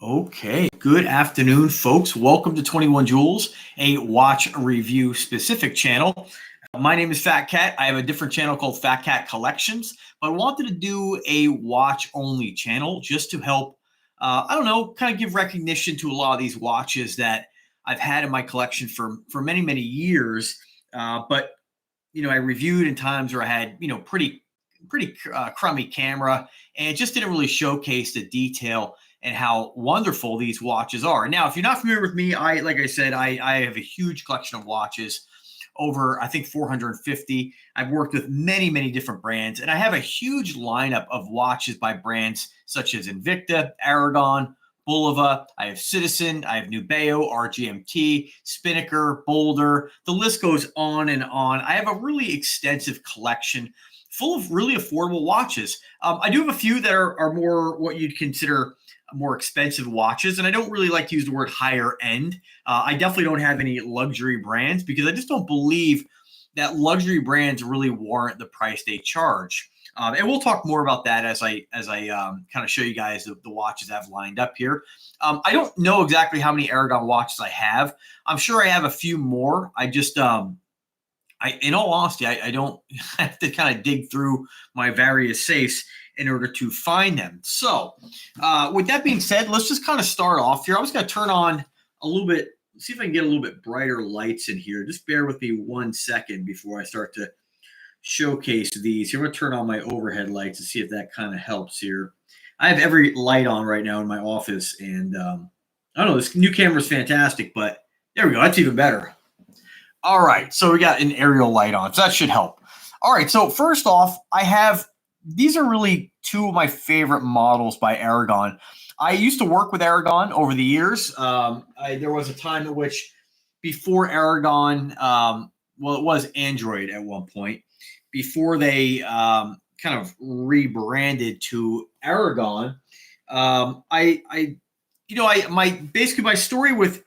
Okay, good afternoon, folks. Welcome to 21 Jewels, a watch review specific channel. My name is Fat Cat. I have a different channel called Fat Cat Collections, but I wanted to do a watch only channel just to help, kind of give recognition to a lot of these watches that I've had in my collection for many, many years. But I reviewed in times where I had, pretty crummy camera, and it just didn't really showcase the detail and how wonderful these watches are. Now, if you're not familiar with me, like I said, I have a huge collection of watches, over I think 450. I've worked with many, many different brands, and I have a huge lineup of watches by brands such as Invicta, Aragon, Bulova. I have Citizen, I have Nubeo, RGMT, Spinnaker, Boulder. The list goes on and on. I have a really extensive collection full of really affordable watches. I do have a few that are more what you'd consider more expensive watches, and I don't really like to use the word higher end. I definitely don't have any luxury brands because I just don't believe that luxury brands really warrant the price they charge. And we'll talk more about that as I kind of show you guys the watches I've lined up here. I don't know exactly how many Aragon watches I have. I'm sure I have a few more. I just in all honesty, I don't have to kind of dig through my various safes in order to find them. So with that being said, let's just kind of start off here. I'm just going to turn on a little bit, see if I can get a little bit brighter lights in here. Just bear with me 1 second before I start to showcase these. Here, I'm going to turn on my overhead lights and see if that kind of helps here. I have every light on right now in my office, and I don't know, this new camera is fantastic, but there we go. That's even better. All right, so we got an aerial light on, so that should help. All right, so first off, these are really two of my favorite models by Aragon. I used to work with Aragon over the years. There was a time in which, before Aragon, it was Android at one point, before they kind of rebranded to Aragon. My story with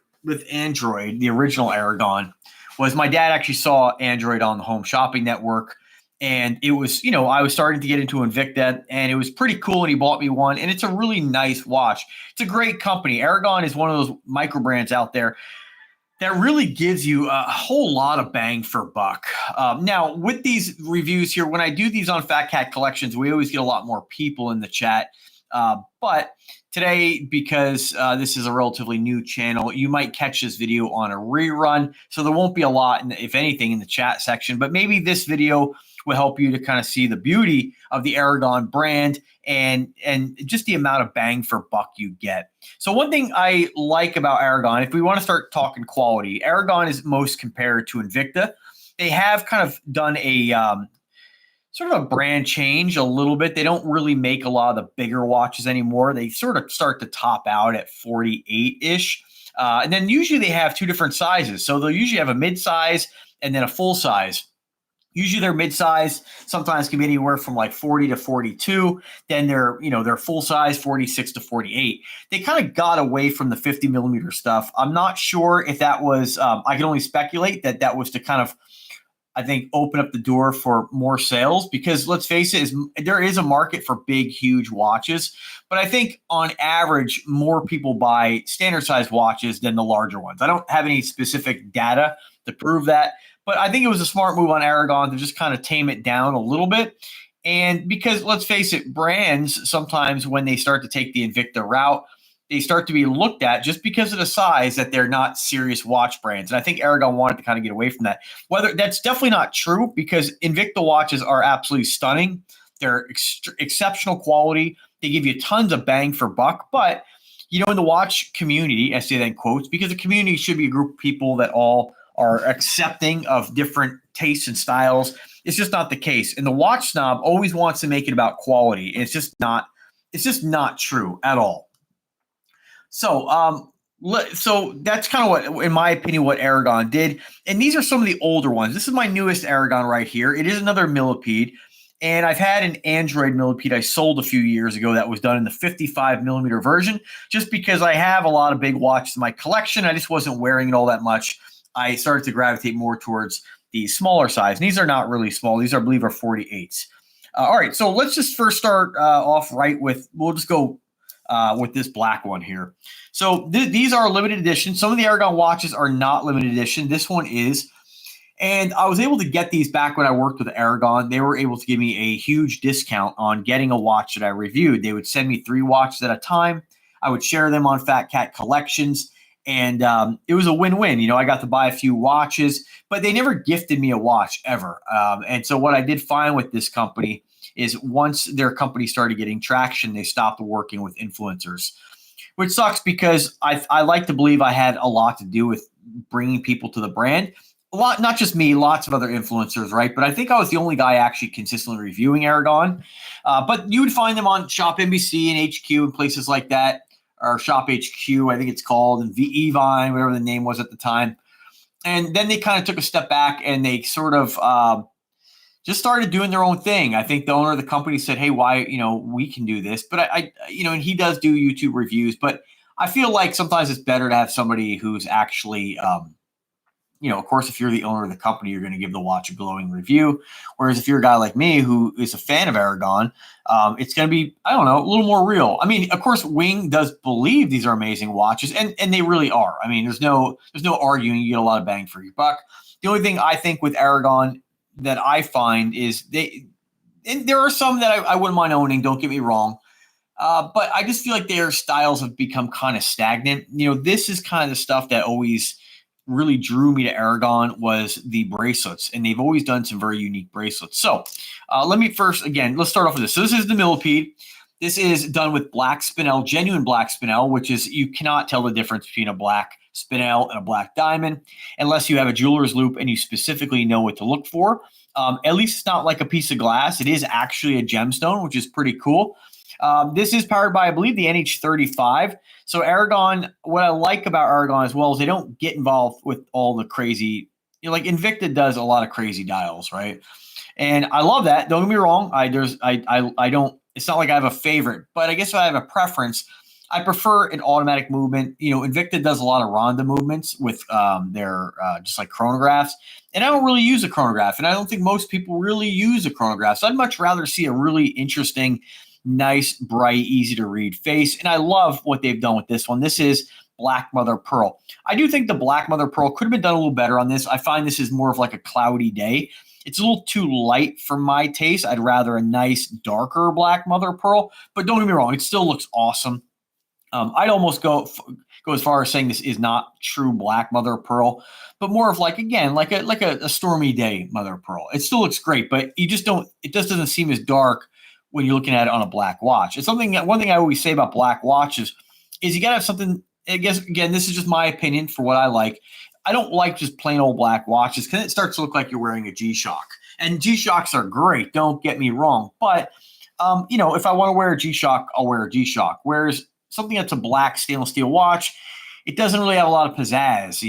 Android, the original Aragon, was my dad actually saw Android on the Home Shopping Network. And it was, I was starting to get into Invicta, and it was pretty cool. And he bought me one, and it's a really nice watch. It's a great company. Aragon is one of those micro brands out there that really gives you a whole lot of bang for buck. Now, with these reviews here, when I do these on Fat Cat Collections, we always get a lot more people in the chat. But today, because this is a relatively new channel, you might catch this video on a rerun. So there won't be a lot, if anything, in the chat section. But maybe this video will help you to kind of see the beauty of the Aragon brand and just the amount of bang for buck you get. So one thing I like about Aragon, if we want to start talking quality, Aragon is most compared to Invicta. They have kind of done a sort of a brand change a little bit. They don't really make a lot of the bigger watches anymore. They sort of start to top out at 48-ish. And then usually they have two different sizes. So they'll usually have a mid-size and then a full size. Usually their mid-size sometimes can be anywhere from like 40 to 42. Then they're full size 46 to 48. They kind of got away from the 50 millimeter stuff. I'm not sure if that was, I can only speculate that was to kind of, I think, open up the door for more sales, because let's face it, there is a market for big, huge watches. But I think on average, more people buy standard size watches than the larger ones. I don't have any specific data to prove that, but I think it was a smart move on Aragon to just kind of tame it down a little bit. And because let's face it, brands sometimes, when they start to take the Invicta route, they start to be looked at just because of the size that they're not serious watch brands. And I think Aragon wanted to kind of get away from that. Whether that's definitely not true, because Invicta watches are absolutely stunning. They're exceptional quality. They give you tons of bang for buck. But, in the watch community, I say that in quotes, because the community should be a group of people that all are accepting of different tastes and styles. It's just not the case. And the watch snob always wants to make it about quality. It's just not true at all. So that's kind of what, in my opinion, what Aragon did. And these are some of the older ones. This is my newest Aragon right here. It is another millipede. And I've had an Android millipede I sold a few years ago that was done in the 55 millimeter version, just because I have a lot of big watches in my collection. I just wasn't wearing it all that much. I started to gravitate more towards the smaller size. And these are not really small. These I believe are 48s. All right, so let's just first start off right with, we'll just go with this black one here. So these are limited edition. Some of the Aragon watches are not limited edition. This one is. And I was able to get these back when I worked with Aragon. They were able to give me a huge discount on getting a watch that I reviewed. They would send me 3 watches at a time. I would share them on Fat Cat Collections. And it was a win-win. I got to buy a few watches, but they never gifted me a watch ever. And so what I did find with this company is once their company started getting traction, they stopped working with influencers, which sucks because I like to believe I had a lot to do with bringing people to the brand. A lot, not just me, lots of other influencers, right? But I think I was the only guy actually consistently reviewing Aragon. But you would find them on Shop NBC and HQ and places like that, or Shop HQ, I think it's called, and Evine, whatever the name was at the time. And then they kind of took a step back and they sort of just started doing their own thing. I think the owner of the company said, hey, why, we can do this. But and he does do YouTube reviews, but I feel like sometimes it's better to have somebody who's actually, of course, if you're the owner of the company, you're going to give the watch a glowing review. Whereas if you're a guy like me who is a fan of Aragon, it's going to be, a little more real. I mean, of course, Wing does believe these are amazing watches, and they really are. I mean, there's no arguing. You get a lot of bang for your buck. The only thing I think with Aragon that I find is and there are some that I wouldn't mind owning, don't get me wrong. But I just feel like their styles have become kind of stagnant. This is kind of the stuff that always really drew me to Aragon was the bracelets, and they've always done some very unique bracelets. So let's start off with this. So this is the millipede. This is done with black spinel, genuine black spinel, which is, you cannot tell the difference between a black spinel and a black diamond unless you have a jeweler's loop and you specifically know what to look for. At least it's not like a piece of glass. It is actually a gemstone, which is pretty cool. This is powered by, I believe, the NH35. So Aragon, what I like about Aragon as well is they don't get involved with all the crazy, like Invicta does a lot of crazy dials, right? And I love that. Don't get me wrong. I don't, it's not like I have a favorite, but I guess if I have a preference, I prefer an automatic movement. Invicta does a lot of Ronda movements with their just like chronographs. And I don't really use a chronograph. And I don't think most people really use a chronograph. So I'd much rather see a really interesting, nice, bright, easy to read face. And I love what they've done with this one. This is black mother of pearl. I do think the black mother of pearl could have been done a little better on this. I find this is more of like a cloudy day. It's a little too light for my taste. I'd rather a nice, darker black mother of pearl. But don't get me wrong, it still looks awesome. I'd almost go as far as saying this is not true black mother of pearl, but more of like a stormy day mother of pearl. It still looks great, but it just doesn't seem as dark when you're looking at it on a black watch. It's one thing I always say about black watches is you got to have something. I guess, again, this is just my opinion for what I like. I don't like just plain old black watches because it starts to look like you're wearing a G-Shock. And G-Shocks are great, don't get me wrong. But, if I want to wear a G-Shock, I'll wear a G-Shock. Whereas something that's a black stainless steel watch, it doesn't really have a lot of pizzazz,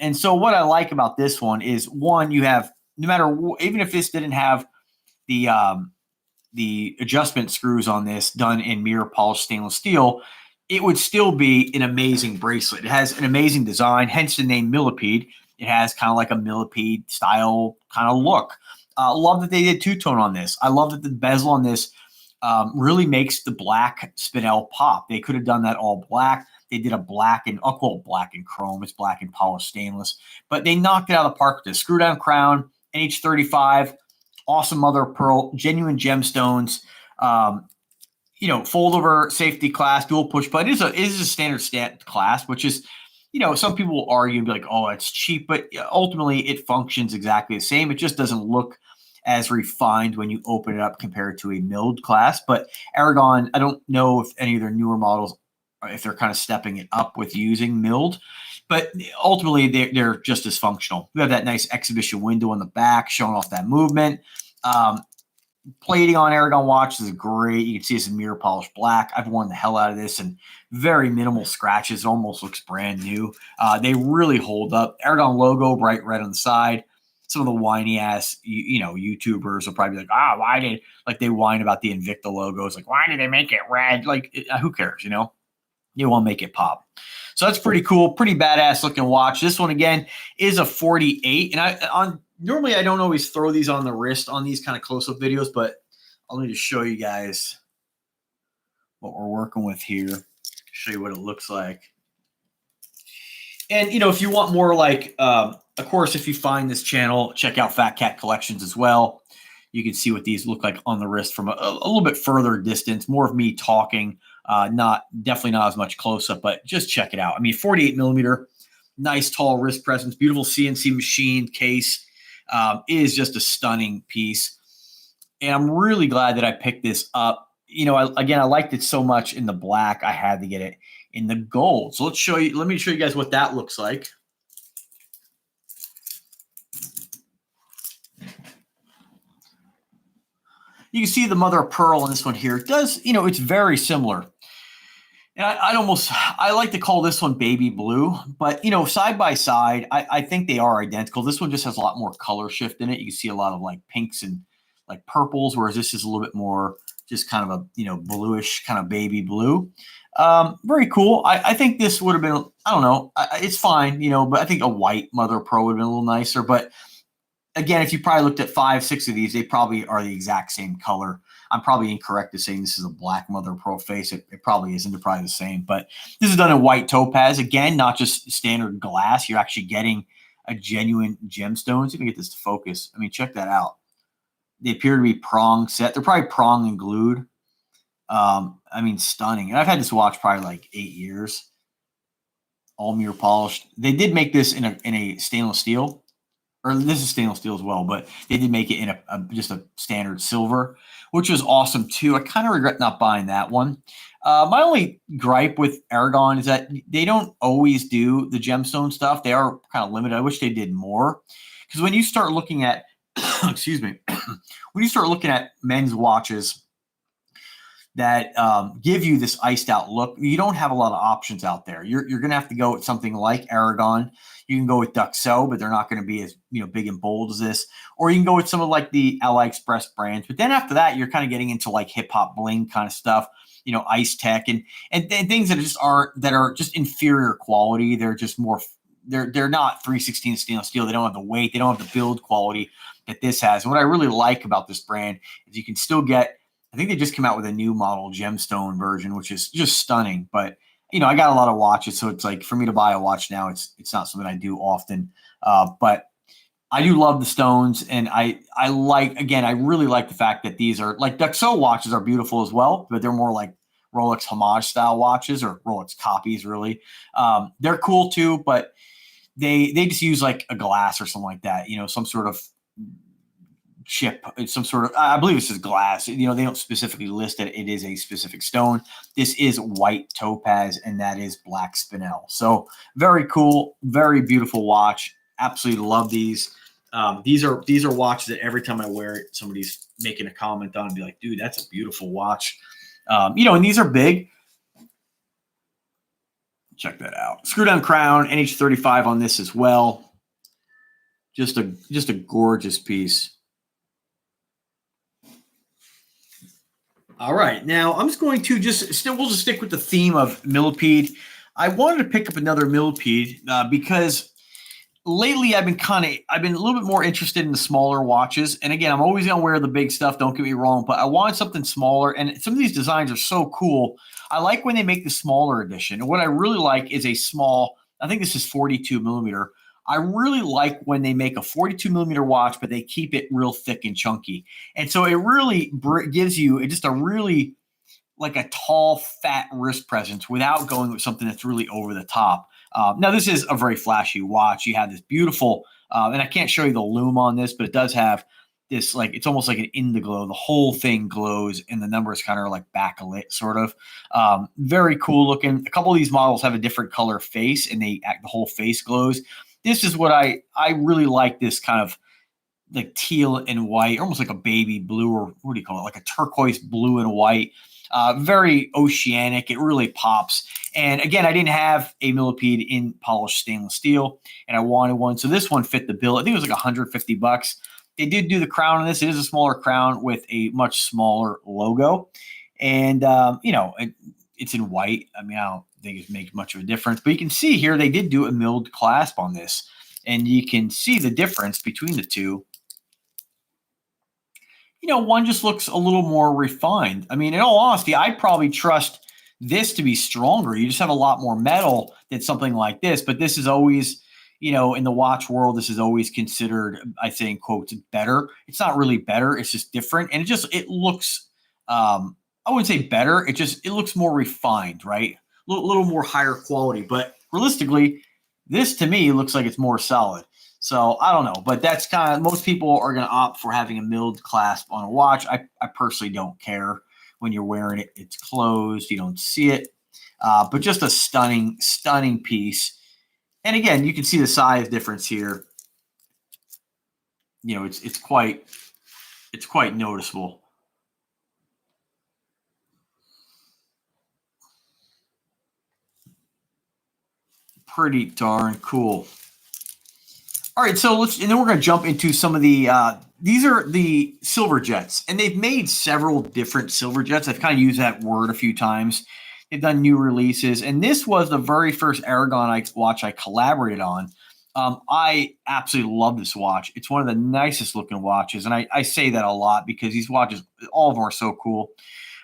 And so what I like about this one is, one, you have, no matter, even if this didn't have the adjustment screws on this done in mirror polished stainless steel, it would still be an amazing bracelet. It has an amazing design, hence the name millipede. It has kind of like a millipede style kind of look. Love that they did two-tone on this. I love that the bezel on this really makes the black spinel pop. They could have done that all black. They did a black and, I'll call it black and chrome. It's black and polished stainless. But they knocked it out of the park with this screw-down crown, NH35, awesome mother of pearl, genuine gemstones, fold over safety class, dual push, but it is a standard stat class, which is, some people will argue and be like, oh, it's cheap, but ultimately it functions exactly the same. It just doesn't look as refined when you open it up compared to a milled class. But Aragon, I don't know if any of their newer models, if they're kind of stepping it up with using milled, but ultimately they're just as functional. We have that nice exhibition window on the back showing off that movement. Plating on Aragon watches is great. You can see it's in mirror polished black. I've worn the hell out of this and very minimal scratches. It almost looks brand new. They really hold up. Aragon logo, bright red on the side. Some of the whiny ass, YouTubers will probably be like, why did, like, they whine about the Invicta logos. Like, why did they make it red? Like, who cares, You want to make it pop. So that's pretty cool. Pretty badass looking watch. This one, again, is a 48. And normally I don't always throw these on the wrist on these kind of close-up videos, but I'll need to show you guys what we're working with here. Show you what it looks like. And, if you want more like, of course, if you find this channel, check out Fat Cat Collections as well. You can see what these look like on the wrist from a little bit further distance, more of me talking, definitely not as much close up, but just check it out. I mean, 48 millimeter, nice tall wrist presence, beautiful CNC machined case. Is just a stunning piece. And I'm really glad that I picked this up. I liked it so much in the black, I had to get it in the gold. So let me show you guys what that looks like. You can see the mother of pearl in this one here. It does, it's very similar. And I like to call this one baby blue, but side by side, I think they are identical. This one just has a lot more color shift in it. You can see a lot of like pinks and like purples, whereas this is a little bit more just kind of a, bluish kind of baby blue. Very cool. I think this would have been, I don't know, it's fine, but I think a white mother of pearl would have been a little nicer. But again, if you probably looked at 5, 6 of these, they probably are the exact same color. I'm probably incorrect to saying this is a black mother of pearl face. It probably isn't. They're probably the same. But this is done in white topaz. Again, not just standard glass. You're actually getting a genuine gemstone. See if I can get this to focus. I mean, check that out. They appear to be prong set. They're probably prong and glued. I mean, stunning. And I've had this watch probably like 8 years. All mirror polished. They did make this in a stainless steel. Or this is stainless steel as well, but they did make it in just a standard silver, which was awesome too. I kind of regret not buying that one. My only gripe with Aragon is that they don't always do the gemstone stuff. They are kind of limited. I wish they did more, because when you start looking at, excuse me, when you start looking at men's watches that give you this iced out look, you don't have a lot of options out there. You're going to have to go with something like Aragon. You can go with Duxo, but they're not going to be as big and bold as this. Or you can go with some of like the Ally Express brands. But then after that, you're kind of getting into like hip hop bling kind of stuff, Ice Tech and things that are just inferior quality. They're just more. They're not 316 stainless steel. They don't have the weight. They don't have the build quality that this has. And what I really like about this brand is you can still get. I think they just came out with a new model gemstone version, which is just stunning. But I got a lot of watches, so it's like for me to buy a watch now, it's not something I do often. But I do love the stones, and I really like the fact that these are like Duxo watches are beautiful as well, but they're more like Rolex homage style watches or Rolex copies, really. They're cool too, but they just use like a glass or something like that, some sort of chip, some sort of, I believe this is glass. They don't specifically list that it is a specific stone. This is white topaz, and that is black spinel. So very cool, very beautiful watch. Absolutely love these. These are watches that every time I wear it, somebody's making a comment on and be like, dude, that's a beautiful watch. And these are big. Check that out. Screw down crown, NH35 on this as well. Just a gorgeous piece. All right, now I'm just going to we'll just stick with the theme of millipede. I wanted to pick up another millipede because lately I've been a little bit more interested in the smaller watches. And again, I'm always gonna wear the big stuff. Don't get me wrong, but I wanted something smaller. And some of these designs are so cool. I like when they make the smaller edition. And what I really like is a small. I think this is 42 millimeter. I really like when they make a 42 millimeter watch, but they keep it real thick and chunky. And so it really gives you just a really like a tall, fat wrist presence without going with something that's really over the top. Now, this is a very flashy watch. You have this beautiful, and I can't show you the lume on this, but it does have this, like, it's almost like an indigo. The whole thing glows, and the numbers kind of like backlit, sort of. Very cool looking. A couple of these models have a different color face, and the whole face glows. This is what I really like, this kind of like teal and white, almost like a baby blue, or what do you call it? Like a turquoise blue and white. Very oceanic. It really pops. And again, I didn't have a millipede in polished stainless steel, and I wanted one. So this one fit the bill. I think it was like $150. They did do the crown on this. It is a smaller crown with a much smaller logo. And, it's in white. I mean, I don't think it makes much of a difference. But you can see here they did do a milled clasp on this. And you can see the difference between the two. one just looks a little more refined. I mean, in all honesty, I'd probably trust this to be stronger. You just have a lot more metal than something like this. But this is always, in the watch world, this is always considered, I say in quotes, better. It's not really better. It's just different. And it looks, I wouldn't say better. It looks more refined, right? A little more higher quality. But realistically, this to me looks like it's more solid. So I don't know, but that's kind of, most people are going to opt for having a milled clasp on a watch. I personally don't care when you're wearing it. It's closed. You don't see it. But just a stunning, stunning piece. And again, you can see the size difference here. It's quite noticeable. Pretty darn cool. All right, so and then we're going to jump into some of the, these are the silver jets, and they've made several different silver jets. I've kind of used that word a few times. They've done new releases, and this was the very first Aragon watch I collaborated on. I absolutely love this watch. It's one of the nicest looking watches, and I say that a lot because these watches, all of them are so cool.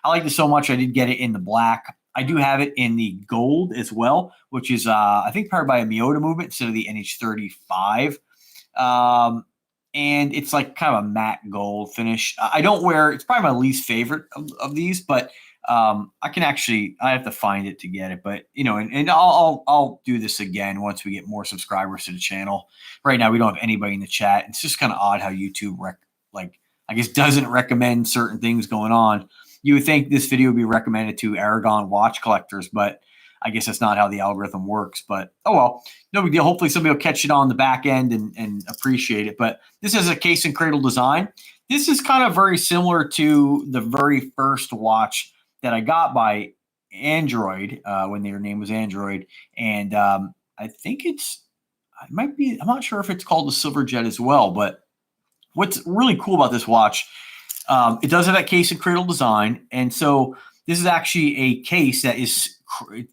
I like it so much I did get it in the black. I do have it in the gold as well, which is, I think, powered by a Miyota movement instead of the NH35. And it's like kind of a matte gold finish. I don't wear, it's probably my least favorite of these, but I have to find it to get it. But, and I'll do this again once we get more subscribers to the channel. Right now, we don't have anybody in the chat. It's just kind of odd how YouTube, doesn't recommend certain things going on. You would think this video would be recommended to Aragon watch collectors, but I guess that's not how the algorithm works. But, oh well, no big deal. Hopefully somebody will catch it on the back end and appreciate it. But this is a case and cradle design. This is kind of very similar to the very first watch that I got by Android when their name was Android. And I think it might be, I'm not sure if it's called the Silver Jet as well. But what's really cool about this watch, it does have that case and cradle design. And so this is actually a case that is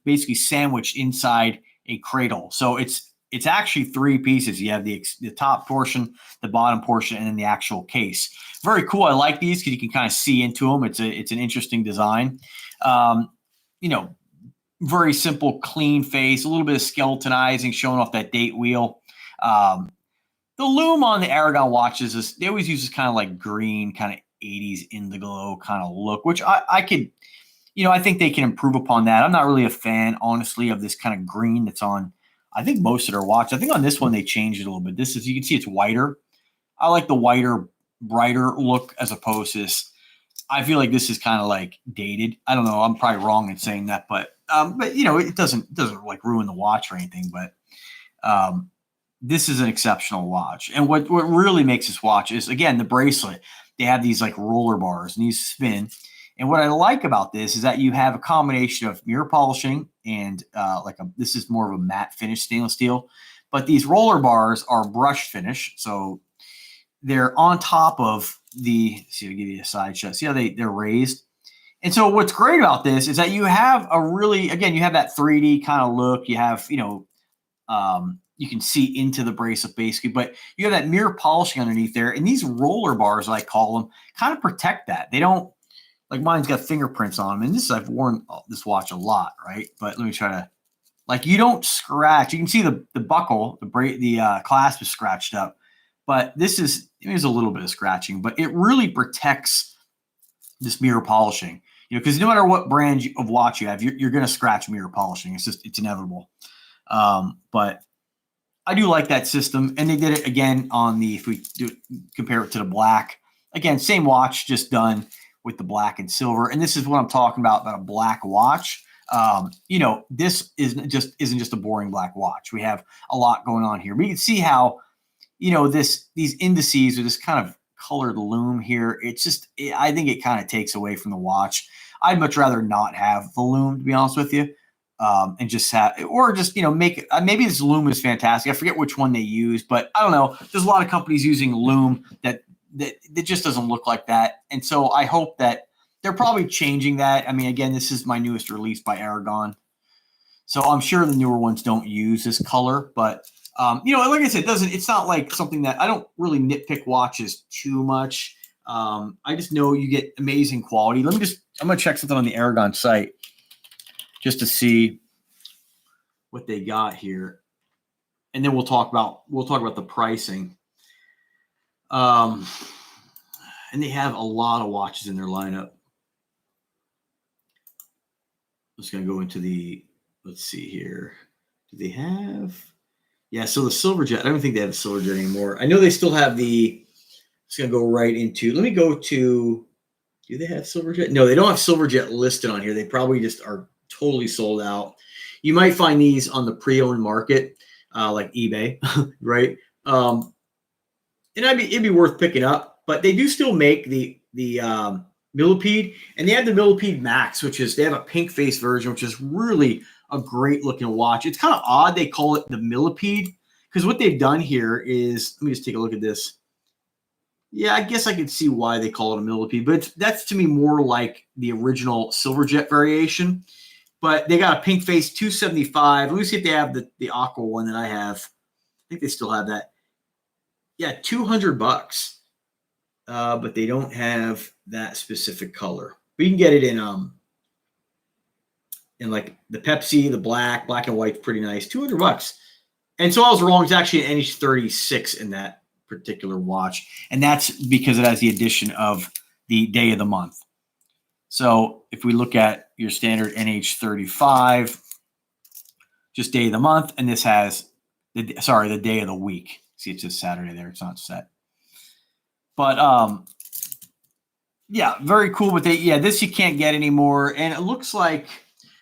basically sandwiched inside a cradle. So it's actually three pieces. You have the top portion, the bottom portion, and then the actual case. Very cool. I like these because you can kind of see into them. It's an interesting design. Very simple, clean face, a little bit of skeletonizing, showing off that date wheel. The lume on the Aragon watches they always use this kind of like green, kind of 80s indigo kind of look, which I could, I think they can improve upon that. I'm not really a fan, honestly, of this kind of green that's on, I think, most of their watches. I think on this one they changed it a little bit. You can see it's whiter. I like the whiter, brighter look as opposed to this. I feel like this is kind of like dated. I don't know. I'm probably wrong in saying that, but it doesn't like ruin the watch or anything. But this is an exceptional watch. And what really makes this watch is, again, the bracelet. They have these like roller bars and these spin. And what I like about this is that you have a combination of mirror polishing and this is more of a matte finish stainless steel. But these roller bars are brush finish. So they're on top of see, I'll give you a side shot. See how they're raised? And so what's great about this is that you have you have that 3D kind of look. You have, you can see into the bracelet basically, but you have that mirror polishing underneath there. And these roller bars, I call them, kind of protect that. They don't, like mine's got fingerprints on them. And I've worn this watch a lot, right? But let me try to, you don't scratch. You can see the buckle, the clasp is scratched up. But there's a little bit of scratching, but it really protects this mirror polishing. Because no matter what brand of watch you have, you're going to scratch mirror polishing. It's inevitable. But I do like that system, and they did it again on if we compare it to the black. Again, same watch, just done with the black and silver. And this is what I'm talking about a black watch. This isn't just a boring black watch. We have a lot going on here. We can see how, these indices or this kind of colored lume here. I think it kind of takes away from the watch. I'd much rather not have the lume, to be honest with you. And just make it. Maybe this lume is fantastic. I forget which one they use, but I don't know. There's a lot of companies using lume that just doesn't look like that. And so I hope that they're probably changing that. I mean, again, this is my newest release by Aragon, so I'm sure the newer ones don't use this color. But like I said, it's not like something that I don't really nitpick watches too much. I just know you get amazing quality. I'm going to check something on the Aragon site just to see what they got here. And then we'll talk about the pricing. And they have a lot of watches in their lineup. I'm just going to go into let's see here. Do they have? Yeah, so the Silverjet, I don't think they have a Silverjet anymore. I know they still have it's going to go right into, let me go to, do they have Silverjet? No, they don't have Silverjet listed on here. They probably just are totally sold out. You might find these on the pre-owned market, like eBay, right? And it'd be worth picking up, but they do still make the Millipede, and they have the Millipede Max, they have a pink face version, which is really a great looking watch. It's kind of odd they call it the Millipede, because what they've done here is, let me just take a look at this. Yeah, I guess I could see why they call it a Millipede, but that's to me more like the original Silverjet variation. But they got a pink face 275. Let me see if they have the aqua one that I have. I think they still have that. Yeah, $200. But they don't have that specific color. But you can get it in like the Pepsi, the black and white's pretty nice. $200. And so I was wrong. It's actually an NH36 in that particular watch, and that's because it has the addition of the day of the month. So if we look at your standard NH35, just day of the month, and this has the day of the week. See, it's just Saturday there. It's not set. But yeah, very cool. But this you can't get anymore. And it looks like,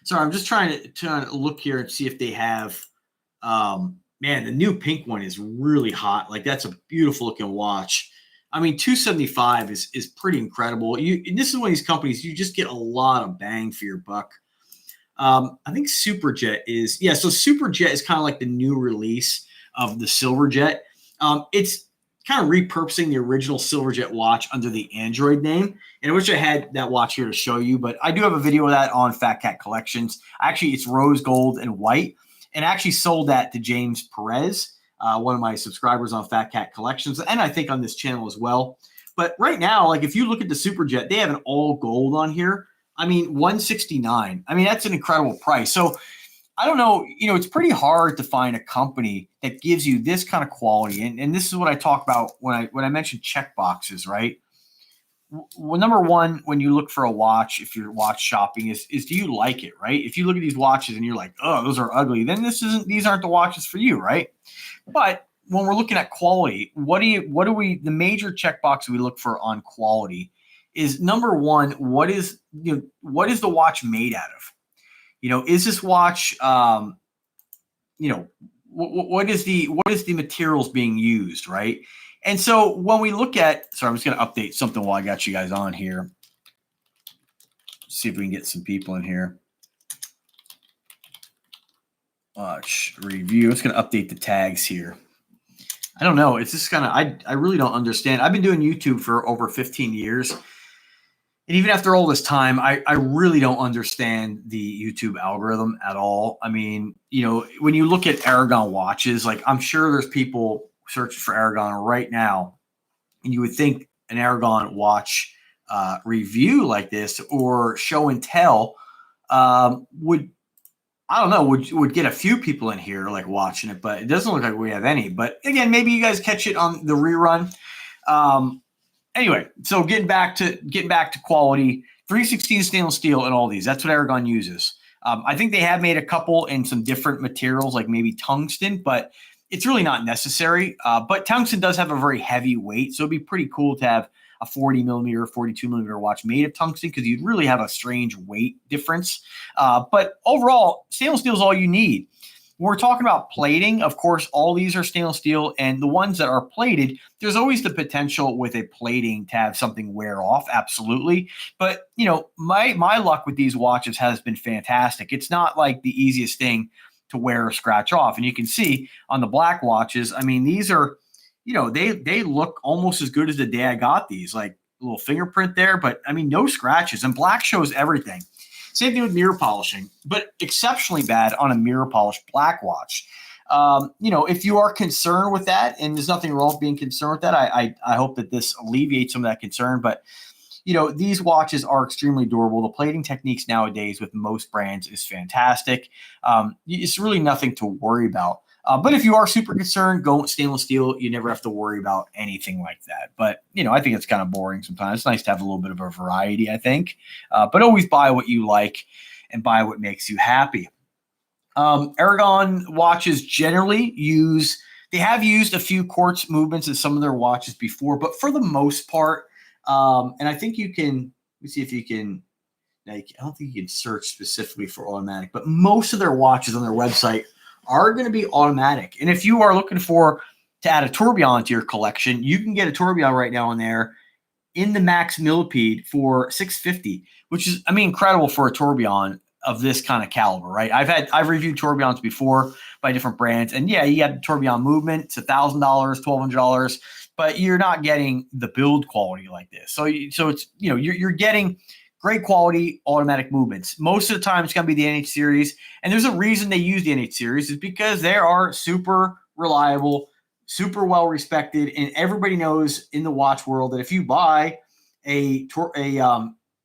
sorry, I'm just trying to look here and see if they have. Man, the new pink one is really hot. Like, that's a beautiful looking watch. I mean, 275 is pretty incredible. And this is one of these companies, you just get a lot of bang for your buck. I think Superjet is, so Superjet is kind of like the new release of the Silverjet. It's kind of repurposing the original Silverjet watch under the Android name. And I wish I had that watch here to show you, but I do have a video of that on Fat Cat Collections. Actually, it's rose gold and white. And I actually sold that to James Perez, one of my subscribers on Fat Cat Collections, and I think on this channel as well. But right now, like, if you look at the Superjet, they have an all gold on here. I mean, $169. I mean, that's an incredible price. So I don't know, it's pretty hard to find a company that gives you this kind of quality. And this is what I talk about when I mention check boxes, right? Well, number one, when you look for a watch, if you're watch shopping, is do you like it, right? If you look at these watches and you're like, oh, those are ugly, then these aren't the watches for you, right? But when we're looking at quality, the major checkbox we look for on quality is, number one, what is the watch made out of? Is this watch, what is the materials being used, right? And so when we look at, sorry, I'm just going to update something while I got you guys on here. See if we can get some people in here. Watch review. I'm just going to update the tags here. I don't know. It's just kind of, I really don't understand. I've been doing YouTube for over 15 years. And even after all this time, I really don't understand the YouTube algorithm at all. I mean, when you look at Aragon watches, like, I'm sure there's people searching for Aragon right now, and you would think an Aragon watch review like this or show and tell would get a few people in here like watching it, but it doesn't look like we have any. But again, maybe you guys catch it on the rerun. Anyway, so getting back to quality, 316 stainless steel and all these. That's what Aragon uses. I think they have made a couple in some different materials, like maybe tungsten, but it's really not necessary. But tungsten does have a very heavy weight, so it'd be pretty cool to have a 40 millimeter, 42 millimeter watch made of tungsten, because you'd really have a strange weight difference. But overall, stainless steel is all you need. When we're talking about plating, of course, all these are stainless steel, and the ones that are plated, there's always the potential with a plating to have something wear off, absolutely. But, my luck with these watches has been fantastic. It's not like the easiest thing to wear or scratch off. And you can see on the black watches, I mean, these are, they look almost as good as the day I got these, like a little fingerprint there, but I mean, no scratches, and black shows everything. Same thing with mirror polishing, but exceptionally bad on a mirror polished black watch. If you are concerned with that, and there's nothing wrong with being concerned with that, I hope that this alleviates some of that concern. But these watches are extremely durable. The plating techniques nowadays with most brands is fantastic. It's really nothing to worry about. But if you are super concerned, go with stainless steel. You never have to worry about anything like that. But, I think it's kind of boring sometimes. It's nice to have a little bit of a variety, I think. But always buy what you like and buy what makes you happy. Aragon watches generally they have used a few quartz movements in some of their watches before, but for the most part, and I think let me see if you can, I don't think you can search specifically for automatic, but most of their watches on their website are going to be automatic. And if you are looking to add a tourbillon to your collection, you can get a tourbillon right now in there in the max millipede for $650, which is, incredible for a tourbillon of this kind of caliber, right? I've reviewed tourbillons before by different brands, and yeah, you got tourbillon movement. It's $1,000, $1,200, but you're not getting the build quality like this. So it's you're getting great quality automatic movements. Most of the time, it's going to be the NH series, and there's a reason they use the NH series is because they are super reliable, super well respected, and everybody knows in the watch world that if you buy a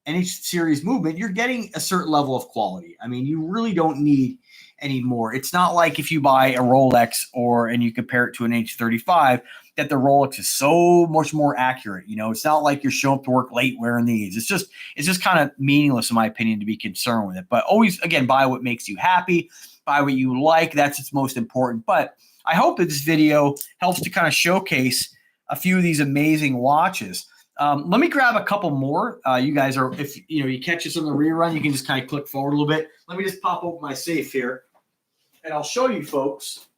NH series movement, you're getting a certain level of quality. You really don't need any more. It's not like if you buy a Rolex and you compare it to an H35 that the Rolex is so much more accurate. It's not like you're showing up to work late wearing these. It's just kind of meaningless in my opinion to be concerned with it. But always, again, buy what makes you happy, buy what you like. That's what's most important. But I hope that this video helps to kind of showcase a few of these amazing watches. Let me grab a couple more. You guys are, if you catch us on the rerun, you can just kind of click forward a little bit. Let me just pop open my safe here, and I'll show you folks.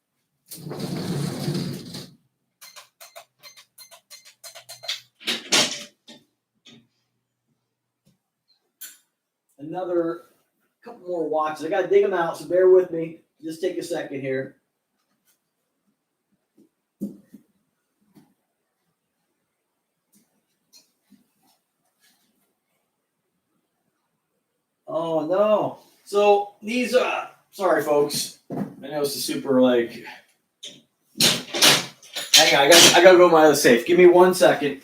Another couple more watches. I got to dig them out, so bear with me. Just take a second here. Oh no! So these, sorry folks. I know it's a super hang on. I gotta go to my other safe. Give me 1 second.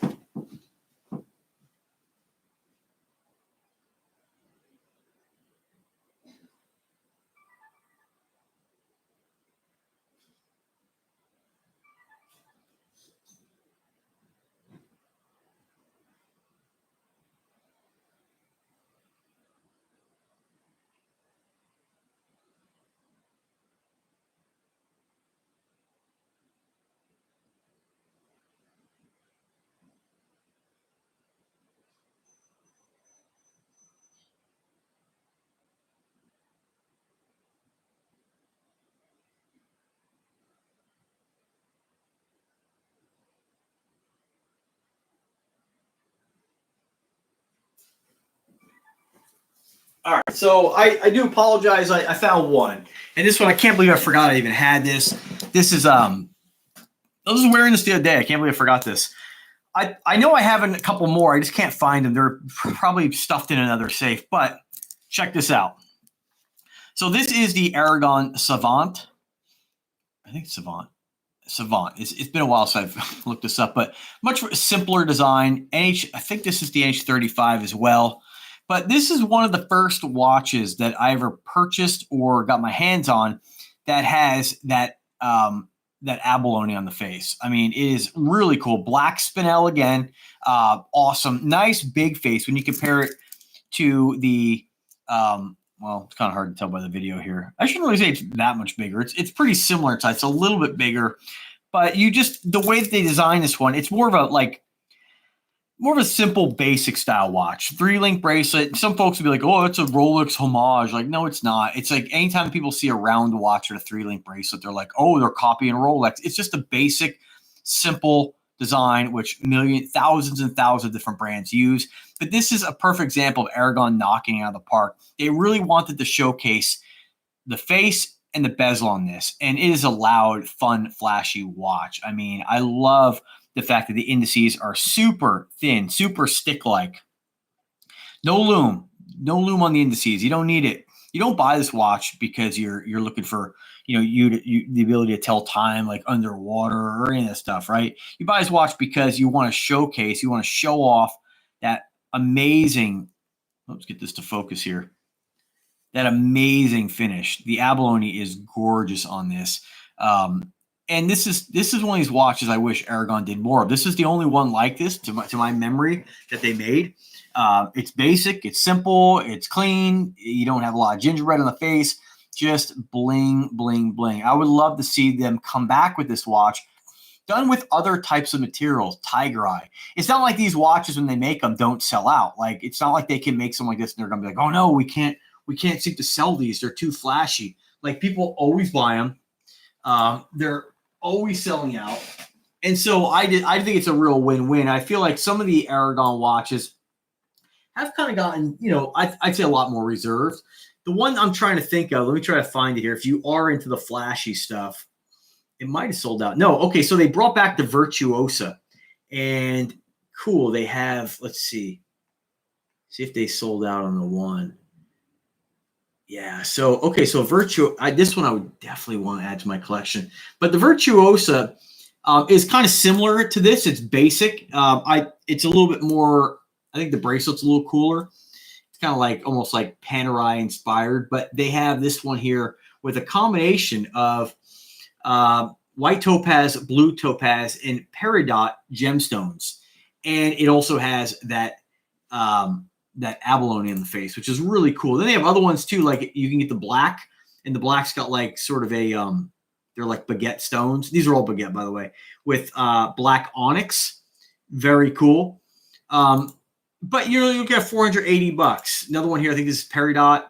All right, so I do apologize. I found one, and this one I can't believe I forgot I even had this. This is I was wearing this the other day. I can't believe I forgot this. I know I have a couple more. I just can't find them. They're probably stuffed in another safe. But check this out. So this is the Aragon Savant. I think it's Savant. It's been a while since I've looked this up, but much simpler design. I think this is the H35 as well. But this is one of the first watches that I ever purchased or got my hands on that has that abalone on the face. It is really cool. Black spinel again. Awesome. Nice big face when you compare it to the well, it's kind of hard to tell by the video here. I shouldn't really say it's that much bigger. It's pretty similar in size. It's a little bit bigger, but the way that they designed this one, it's more of a simple basic style watch. 3-link bracelet. Some folks will be like, oh, it's a Rolex homage. No, it's not. It's like anytime people see a round watch or a 3-link bracelet, they're like, oh, they're copying Rolex. It's just a basic, simple design, which thousands and thousands of different brands use. But this is a perfect example of Aragon knocking it out of the park. They really wanted to showcase the face and the bezel on this, and it is a loud, fun, flashy watch. I love the fact that the indices are super thin, super stick-like. No loom on the indices. You don't need it. You don't buy this watch because you're looking for, the ability to tell time like underwater or any of that stuff, right? You buy this watch because you want to showcase, you want to show off that amazing. Let's get this to focus here. That amazing finish. The abalone is gorgeous on this. And this is one of these watches I wish Aragon did more of. This is the only one like this to my memory that they made. It's basic, it's simple, it's clean. You don't have a lot of gingerbread on the face, just bling, bling, bling. I would love to see them come back with this watch done with other types of materials, Tiger Eye. It's not like these watches when they make them don't sell out. Like, it's not like they can make something like this and they're going to be like, oh no, we can't seem to sell these. They're too flashy. Like, people always buy them. They're always selling out. And so I think it's a real win-win. I feel like some of the Aragon watches have kind of gotten, I'd say a lot more reserved. The one I'm trying to think of, let me try to find it here. If you are into the flashy stuff, it might have sold out. No, okay, so they brought back the Virtuosa. And cool, they have, let's see if they sold out on the one. Yeah, so, okay, so this one I would definitely want to add to my collection. But the Virtuosa is kind of similar to this. It's basic. It's a little bit more, I think the bracelet's a little cooler. It's kind of like almost like Panerai inspired, but they have this one here with a combination of white topaz, blue topaz, and peridot gemstones. And it also has that abalone in the face, which is really cool. Then they have other ones too, like you can get the black, and the black's got like sort of a they're like baguette stones. These are all baguette, by the way, with black onyx. Very cool. But you'll get $480. Another one here, I think this is peridot.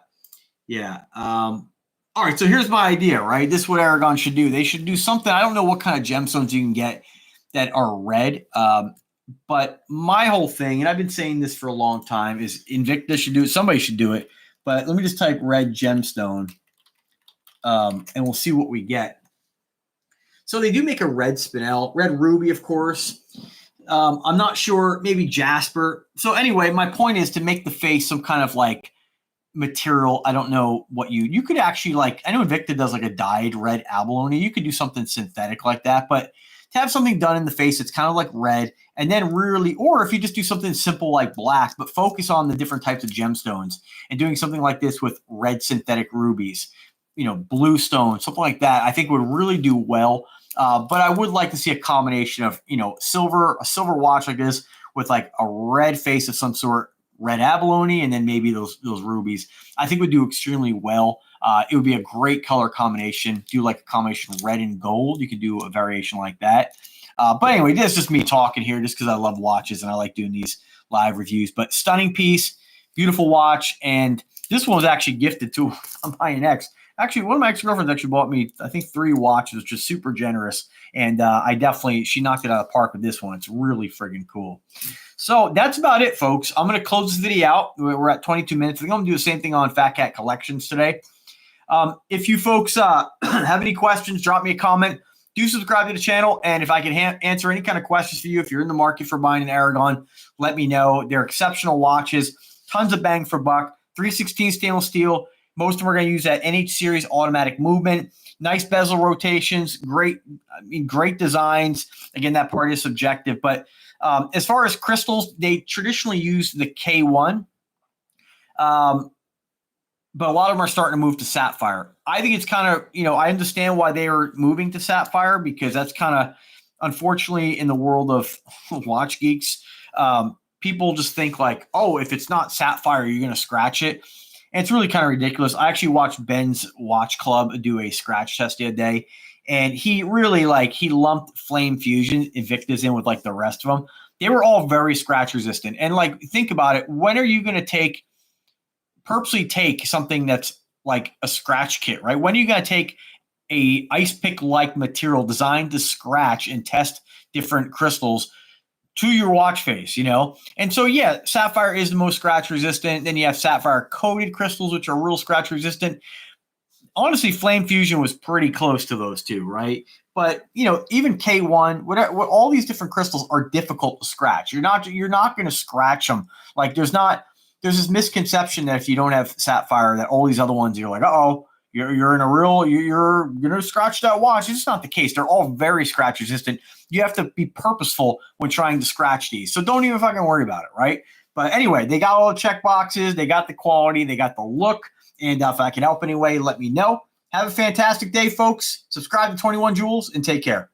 Yeah. All right, so here's my idea, right? This is what Aragon should do. They should do something. I don't know what kind of gemstones you can get that are red. But my whole thing, and I've been saying this for a long time, is Invicta should do it. Somebody should do it. But let me just type red gemstone, and we'll see what we get. So they do make a red spinel, red ruby, of course. I'm not sure, maybe jasper. So anyway, my point is to make the face some kind of like material. I don't know what you could actually like. I know Invicta does like a dyed red abalone. You could do something synthetic like that, but to have something done in the face, it's kind of like red, and then really, or if you just do something simple like black, but focus on the different types of gemstones and doing something like this with red synthetic rubies, blue stones, something like that, I think would really do well. But I would like to see a combination of, a silver watch like this with like a red face of some sort, red abalone, and then maybe those rubies. I think would do extremely well. It would be a great color combination. Do like a combination of red and gold. You could do a variation like that. But anyway, that's just me talking here just because I love watches and I like doing these live reviews. But stunning piece, beautiful watch. And this one was actually gifted to my ex. Actually, one of my ex-girlfriends actually bought me, I think, 3 watches, which is super generous. And she knocked it out of the park with this one. It's really friggin' cool. So that's about it, folks. I'm going to close this video out. We're at 22 minutes. I think I'm going to do the same thing on Fat Cat Collections today. If you folks have any questions, drop me a comment. Do subscribe to the channel. And if I can answer any kind of questions for you, if you're in the market for buying an Aragon, let me know. They're exceptional watches. Tons of bang for buck. 316 stainless steel. Most of them are going to use that NH series automatic movement. Nice bezel rotations. Great designs. Again, that part is subjective. But as far as crystals, they traditionally use the K1. But a lot of them are starting to move to sapphire. I think it's kind of, I understand why they are moving to sapphire, because that's kind of, unfortunately, in the world of watch geeks, people just think like, oh, if it's not sapphire, you're going to scratch it. And it's really kind of ridiculous. I actually watched Ben's Watch Club do a scratch test the other day, and he really he lumped Flame Fusion Invictus in with like the rest of them. They were all very scratch resistant. And think about it. When are you going to purposely take something that's like a scratch kit, right? When are you going to take a ice pick like material designed to scratch and test different crystals to your watch face, And so, yeah, sapphire is the most scratch resistant. Then you have sapphire coated crystals, which are real scratch resistant. Honestly, Flame Fusion was pretty close to those two, right? But, even K1, all these different crystals are difficult to scratch. You're not going to scratch them. Like, there's not there's this misconception that if you don't have sapphire, that all these other ones, you're like, uh-oh, you're in a real, you're going to scratch that watch. It's just not the case. They're all very scratch resistant. You have to be purposeful when trying to scratch these. So don't even fucking worry about it, right? But anyway, they got all the check boxes. They got the quality. They got the look. And if I can help anyway, let me know. Have a fantastic day, folks. Subscribe to 21 Joules and take care.